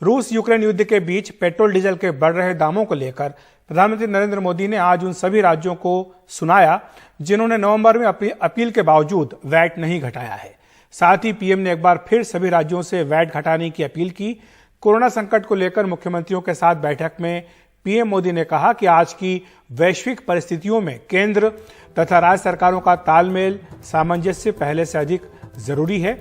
रूस यूक्रेन युद्ध के बीच पेट्रोल डीजल के बढ़ रहे दामों को लेकर प्रधानमंत्री नरेंद्र मोदी ने आज उन सभी राज्यों को सुनाया जिन्होंने नवंबर में अपनी अपील के बावजूद वैट नहीं घटाया है। साथ ही पीएम ने एक बार फिर सभी राज्यों से वैट घटाने की अपील की। कोरोना संकट को लेकर मुख्यमंत्रियों के साथ बैठक में पीएम मोदी ने कहा कि आज की वैश्विक परिस्थितियों में केंद्र तथा राज्य सरकारों का तालमेल सामंजस्य पहले से अधिक जरूरी है।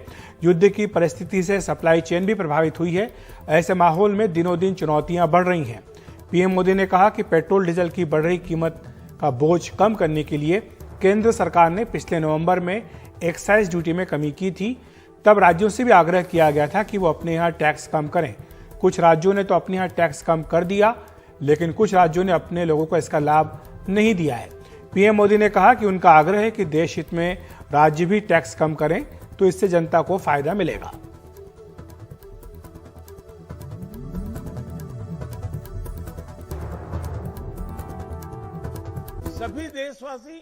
युद्ध की परिस्थिति से सप्लाई चेन भी प्रभावित हुई है। ऐसे माहौल में दिनों दिन चुनौतियां बढ़ रही हैं। पीएम मोदी ने कहा कि पेट्रोल डीजल की बढ़ रही कीमत का बोझ कम करने के लिए केंद्र सरकार ने पिछले नवंबर में एक्साइज ड्यूटी में कमी की थी। तब राज्यों से भी आग्रह किया गया था कि वो अपने यहाँ टैक्स कम करें। कुछ राज्यों ने तो अपने यहाँ टैक्स कम कर दिया, लेकिन कुछ राज्यों ने अपने लोगों को इसका लाभ नहीं दिया है। पीएम मोदी ने कहा कि उनका आग्रह है कि देश हित में राज्य भी टैक्स कम करें, तो इससे जनता को फायदा मिलेगा। सभी देशवासी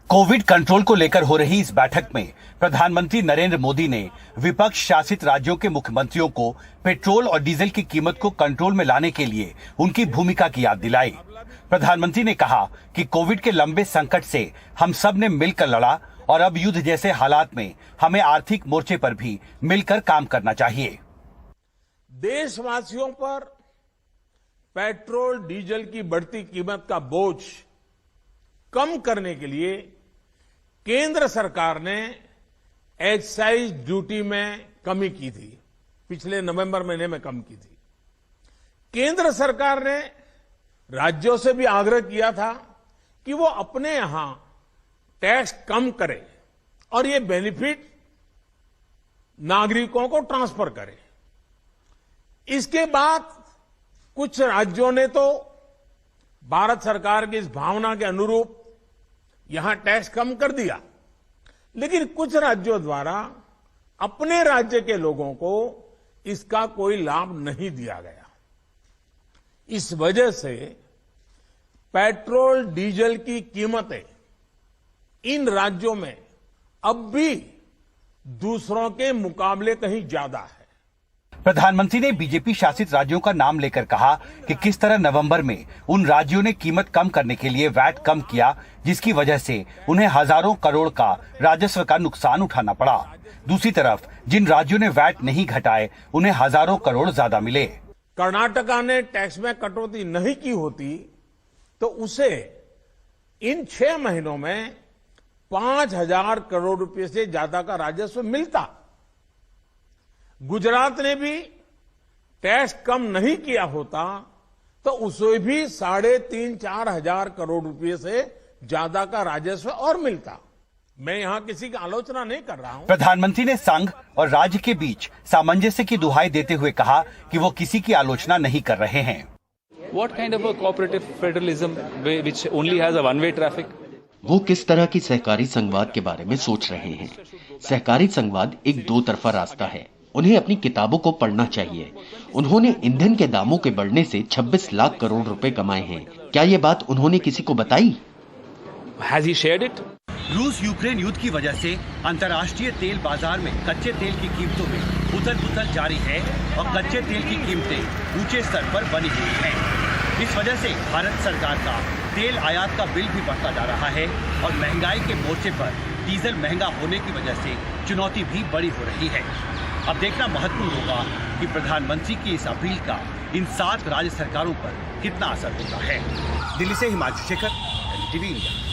कोविड कंट्रोल को लेकर हो रही इस बैठक में प्रधानमंत्री नरेंद्र मोदी ने विपक्ष शासित राज्यों के मुख्यमंत्रियों को पेट्रोल और डीजल की कीमत को कंट्रोल में लाने के लिए उनकी भूमिका की याद दिलाई। प्रधानमंत्री ने कहा कि कोविड के लंबे संकट से हम सब ने मिलकर लड़ा और अब युद्ध जैसे हालात में हमें आर्थिक मोर्चे पर भी मिलकर काम करना चाहिए। देशवासियों पर पेट्रोल डीजल की बढ़ती कीमत का बोझ कम करने के लिए केंद्र सरकार ने एक्साइज ड्यूटी में कमी की थी। पिछले नवंबर महीने में कम की थी। केंद्र सरकार ने राज्यों से भी आग्रह किया था कि वो अपने यहां टैक्स कम करे और ये बेनिफिट नागरिकों को ट्रांसफर करे। इसके बाद कुछ राज्यों ने तो भारत सरकार की इस भावना के अनुरूप यहां टैक्स कम कर दिया, लेकिन कुछ राज्यों द्वारा अपने राज्य के लोगों को इसका कोई लाभ नहीं दिया गया। इस वजह से पेट्रोल डीजल की कीमतें इन राज्यों में अब भी दूसरों के मुकाबले कहीं ज्यादा है। प्रधानमंत्री ने बीजेपी शासित राज्यों का नाम लेकर कहा कि किस तरह नवंबर में उन राज्यों ने कीमत कम करने के लिए वैट कम किया, जिसकी वजह से उन्हें हजारों करोड़ का राजस्व का नुकसान उठाना पड़ा। दूसरी तरफ जिन राज्यों ने वैट नहीं घटाए, उन्हें हजारों करोड़ ज्यादा मिले। कर्नाटका ने टैक्स में कटौती नहीं की होती तो उसे इन 6 महीनों में 5,000 करोड़ रुपए से ज्यादा का राजस्व मिलता। गुजरात ने भी टैक्स कम नहीं किया होता तो उसे भी 3,500-4 हजार करोड़ रुपए से ज्यादा का राजस्व और मिलता। मैं यहां किसी की आलोचना नहीं कर रहा हूं। प्रधानमंत्री ने संघ और राज्य के बीच सामंजस्य की दुहाई देते हुए कहा कि वो किसी की आलोचना नहीं कर रहे हैं। What kind of a cooperative federalism which only has a one-way traffic? वो किस तरह की सहकारी संघवाद के बारे में सोच रहे हैं? सहकारी संघवाद एक दो तरफा रास्ता है। उन्हें अपनी किताबों को पढ़ना चाहिए। उन्होंने ईंधन के दामों के बढ़ने से 26 लाख करोड़ रुपए कमाए हैं। क्या ये बात उन्होंने किसी को बताई? Has he shared it? रूस यूक्रेन युद्ध की वजह से अंतर्राष्ट्रीय तेल बाजार में कच्चे तेल की कीमतों में उथल-पुथल जारी है और कच्चे तेल की कीमतें ऊंचे स्तर पर बनी हुई हैं। इस वजह से भारत सरकार का तेल आयात का बिल भी बढ़ता जा रहा है और महंगाई के मोर्चे पर डीजल महंगा होने की वजह से चुनौती भी बड़ी हो रही है। अब देखना महत्वपूर्ण होगा कि प्रधानमंत्री की इस अपील का इन 7 राज्य सरकारों पर कितना असर होता है। दिल्ली से हिमांशु शेखर, NDTV इंडिया।